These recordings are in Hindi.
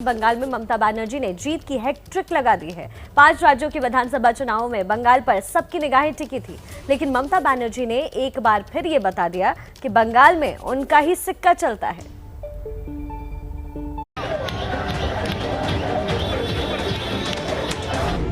बंगाल में ममता बनर्जी ने जीत की हैट्रिक लगा दी है। 5 राज्यों के विधानसभा चुनावों में बंगाल पर सबकी निगाहें टिकी थी, लेकिन ममता बनर्जी ने एक बार फिर ये बता दिया कि बंगाल में उनका ही सिक्का चलता है।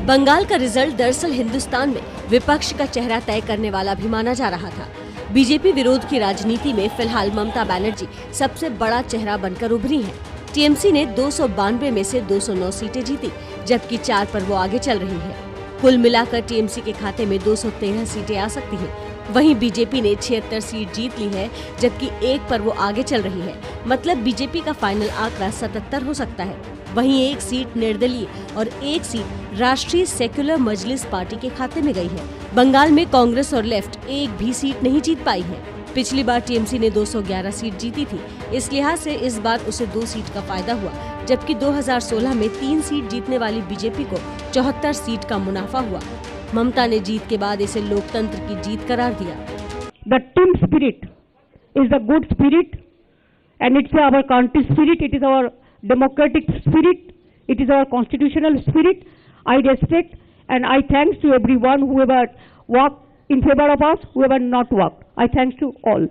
बंगाल का रिजल्ट दरअसल हिंदुस्तान में विपक्ष का चेहरा तय करने वाला भी माना जा रहा था। बीजेपी विरोध की राजनीति में फिलहाल ममता बनर्जी सबसे बड़ा चेहरा बनकर उभरी हैं। टीएमसी ने 292 में से 209 सीटें जीती, जबकि 4 पर वो आगे चल रही है। कुल मिलाकर टीएमसी के खाते में 213 सीटें आ सकती हैं। वहीं बीजेपी ने 76 सीट जीत ली है, जबकि 1 पर वो आगे चल रही है। मतलब बीजेपी का फाइनल आंकड़ा 77 हो सकता है। वहीं 1 सीट निर्दलीय और 1 सीट राष्ट्रीय सेक्युलर मजलिस पार्टी के खाते में गई है। बंगाल में कांग्रेस और लेफ्ट एक भी सीट नहीं जीत पाई है। पिछली बार टीएमसी ने 211 सीट जीती थी, इस लिहाज से इस बार उसे 2 सीट का फायदा हुआ, जबकि 2016 में 3 सीट जीतने वाली बीजेपी को 74 सीट का मुनाफा हुआ। ममता ने जीत के बाद इसे लोकतंत्र की जीत करार दिया। The team spirit is a good spirit and it's our country spirit, it is our democratic spirit, it is our constitutional spirit. I respect and I thanks to everyone whoever worked in favor of us, whoever not worked. I thanks to all.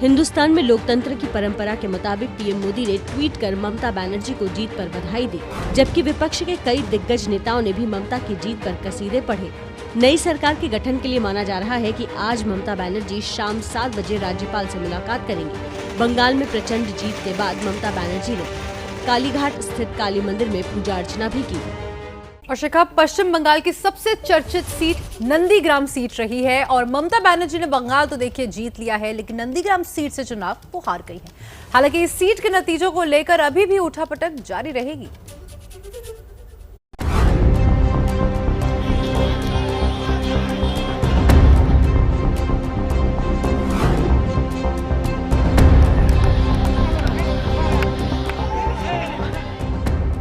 Hindustan में लोकतंत्र की परंपरा के मुताबिक पीएम मोदी ने ट्वीट कर ममता बनर्जी को जीत पर बधाई दी, जबकि विपक्ष के कई दिग्गज नेताओं ने भी ममता की जीत पर कसीदे पढ़े। नई सरकार के गठन के लिए माना जा रहा है कि आज ममता बनर्जी शाम 7 बजे राज्यपाल से मुलाकात करेंगी। बंगाल में प्रचंड जीत के बाद ममता बनर्जी ने कालीघाट स्थित काली मंदिर में पूजा अर्चना भी की। और शिखा, पश्चिम बंगाल की सबसे चर्चित सीट नंदीग्राम सीट रही है और ममता बनर्जी ने बंगाल तो देखिए जीत लिया है, लेकिन नंदीग्राम सीट से चुनाव वो हार गई है। हालांकि इस सीट के नतीजों को लेकर अभी भी उठापटक जारी रहेगी।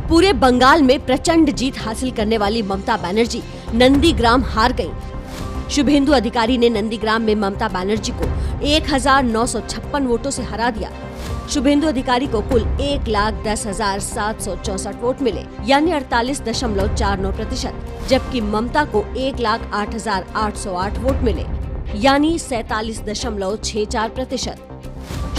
पूरे बंगाल में प्रचंड जीत हासिल करने वाली ममता बनर्जी नंदीग्राम हार गईं। शुभेंदु अधिकारी ने नंदीग्राम में ममता बनर्जी को 1956 वोटों से हरा दिया। शुभेंदु अधिकारी को कुल 1,10,764 वोट मिले, यानी 48.49%, जबकि ममता को 1,08,808 वोट मिले, यानी 47.64%।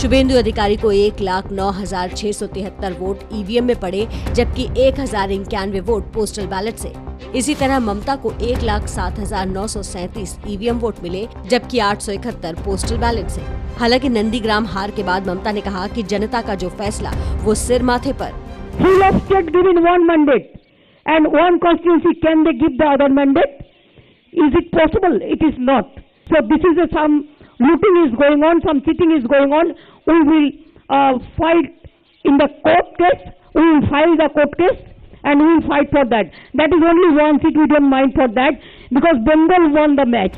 शुभेंदु अधिकारी को 1,09,673 वोट ईवीएम में पड़े, जबकि 1,091 वोट पोस्टल बैलेट से। इसी तरह ममता को 1,07,937 ईवीएम वोट मिले, जबकि 871 पोस्टल बैलेट से। हालांकि नंदीग्राम हार के बाद ममता ने कहा कि जनता का जो फैसला वो सिर माथे पर। Whole of state given one mandate and one constituency, can they give the other mandate? Is it possible? It is not. So this is some looting is going on, some cheating is going on. We will fight in the court case. We will file the court case and we will fight for that. That is only one seat, we don't mind for that because Bengal won the match.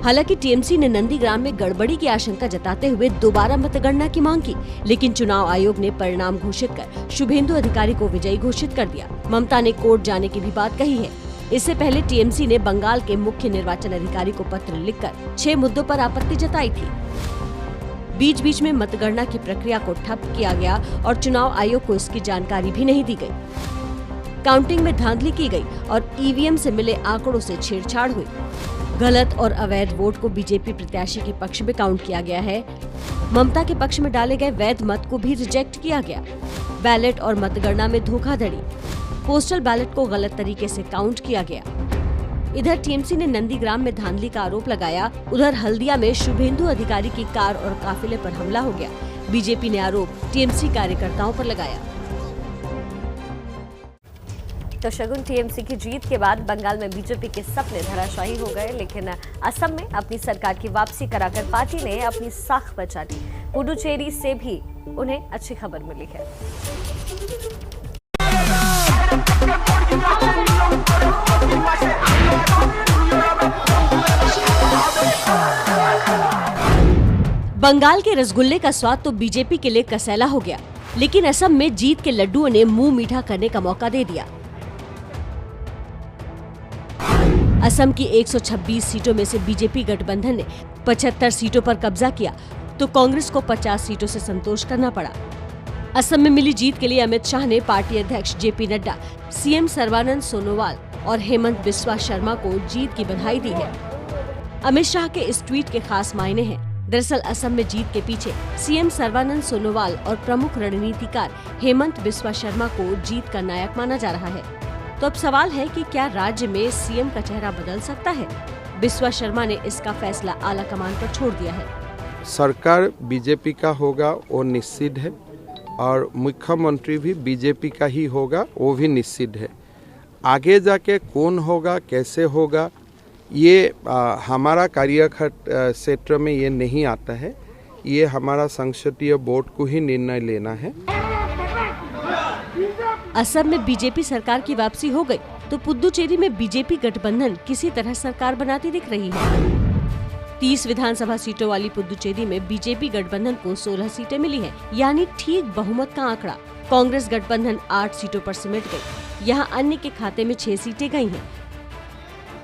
हालांकि टीएमसी ने नंदीग्राम में गड़बड़ी की आशंका जताते हुए दोबारा मतगणना की मांग की, लेकिन चुनाव आयोग ने परिणाम घोषित कर शुभेंदु अधिकारी को विजयी घोषित कर दिया। ममता ने कोर्ट जाने की भी बात कही है। इससे पहले टीएमसी ने बंगाल के मुख्य निर्वाचन अधिकारी को पत्र लिखकर 6 मुद्दों पर आपत्ति जताई थी। बीच बीच में मतगणना की प्रक्रिया को ठप किया गया और चुनाव आयोग को इसकी जानकारी भी नहीं दी गई। काउंटिंग में धांधली की गई और ईवीएम से मिले आंकड़ों से छेड़छाड़ हुई। गलत और अवैध वोट को बीजेपी प्रत्याशी के पक्ष में काउंट किया गया है। ममता के पक्ष में डाले गए वैध मत को भी रिजेक्ट किया गया। बैलेट और मतगणना में धोखाधड़ी, पोस्टल बैलेट को गलत तरीके से काउंट किया गया। इधर टीएमसी ने नंदीग्राम में धांधली का आरोप लगाया। उधर हल्दिया में शुभेंदु अधिकारी की कार और काफिले पर हमला हो गया। बीजेपी ने आरोप टीएमसी कार्यकर्ताओं पर लगाया। तो शगुन, टीएमसी की जीत के बाद बंगाल में बीजेपी के सपने धराशायी हो गए, लेकिन असम में अपनी सरकार की वापसी कराकर पार्टी ने अपनी साख बचा ली। पुडुचेरी से भी उन्हें अच्छी खबर मिली है। बंगाल के रसगुल्ले का स्वाद तो बीजेपी के लिए कसैला हो गया, लेकिन असम में जीत के लड्डुओं ने मुंह मीठा करने का मौका दे दिया। असम की 126 सीटों में से बीजेपी गठबंधन ने 75 सीटों पर कब्जा किया, तो कांग्रेस को 50 सीटों से संतोष करना पड़ा। असम में मिली जीत के लिए अमित शाह ने पार्टी अध्यक्ष जेपी नड्डा, सीएम सर्बानंद सोनोवाल और हेमंत बिस्वा शर्मा को जीत की बधाई दी है। अमित शाह के इस ट्वीट के खास मायने हैं। दरअसल असम में जीत के पीछे सीएम सर्बानंद सोनोवाल और प्रमुख रणनीतिकार हेमंत बिस्वा शर्मा को जीत का नायक माना जा रहा है। तो अब सवाल है कि क्या राज्य में सीएम का चेहरा बदल सकता है? बिस्वा शर्मा ने इसका फैसला आला कमान पर छोड़ दिया है। सरकार बीजेपी का होगा वो निश्चित है और मुख्यमंत्री भी बीजेपी का ही होगा वो भी निश्चित है। आगे जाके कौन होगा, कैसे होगा, ये हमारा कार्य क्षेत्र में ये नहीं आता है। ये हमारा संसदीय बोर्ड को ही निर्णय लेना है। असम में बीजेपी सरकार की वापसी हो गई तो पुदुचेरी में बीजेपी गठबंधन किसी तरह सरकार बनाती दिख रही है। 30 विधानसभा सीटों वाली पुदुचेरी में बीजेपी गठबंधन को 16 सीटें मिली हैं, यानी ठीक बहुमत का आंकड़ा। कांग्रेस गठबंधन 8 सीटों पर सिमट गई। यहाँ अन्य के खाते में 6 सीटें गई हैं।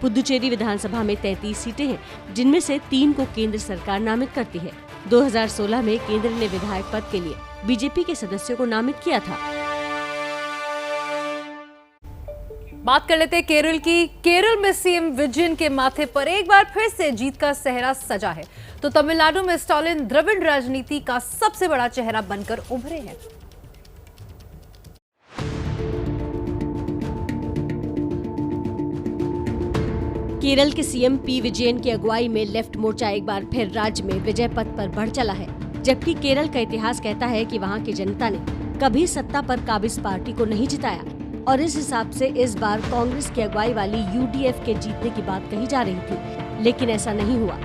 पुदुचेरी विधानसभा में 33 सीटें हैं, जिनमें से 3 को केंद्र सरकार नामित करती है। 2016 में केंद्र ने विधायक पद के लिए बीजेपी के सदस्यों को नामित किया था। बात कर लेते हैं केरल की। केरल में सीएम विजयन के माथे पर एक बार फिर से जीत का सेहरा सजा है, तो तमिलनाडु में स्टालिन द्रविड़ राजनीति का सबसे बड़ा चेहरा बनकर उभरे हैं। केरल के सीएम पी विजयन की अगुवाई में लेफ्ट मोर्चा एक बार फिर राज्य में विजय पथ पर बढ़ चला है, जबकि केरल का इतिहास कहता है कि वहां की जनता ने कभी सत्ता पर काबिज पार्टी को नहीं जिताया और इस हिसाब से इस बार कांग्रेस की अगुवाई वाली यूडीएफ के जीतने की बात कही जा रही थी, लेकिन ऐसा नहीं हुआ।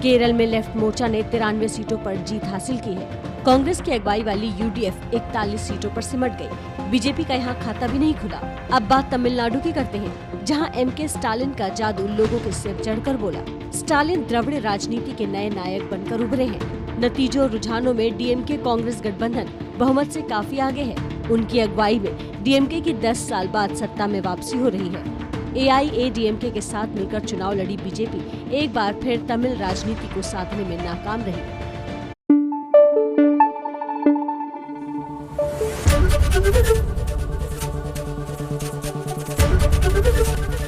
केरल में लेफ्ट मोर्चा ने 93 सीटों पर जीत हासिल की है। कांग्रेस की अगुवाई वाली यूडीएफ 41 सीटों पर सिमट गई। बीजेपी का यहाँ खाता भी नहीं खुला। अब बात तमिलनाडु की करते हैं, जहाँ एमके स्टालिन का जादू लोगों के सिर चढ़कर बोला। स्टालिन द्रविड़ राजनीति के नए नायक बनकर उभरे हैं। नतीजों और रुझानों में डीएमके कांग्रेस गठबंधन बहुमत से काफी आगे है। उनकी अगुवाई में डीएमके की 10 साल बाद सत्ता में वापसी हो रही है। एआईएडीएमके के साथ मिलकर चुनाव लड़ी बीजेपी एक बार फिर तमिल राजनीति को साधने में नाकाम रही।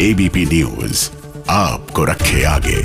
एबीपी न्यूज आपको रखे आगे।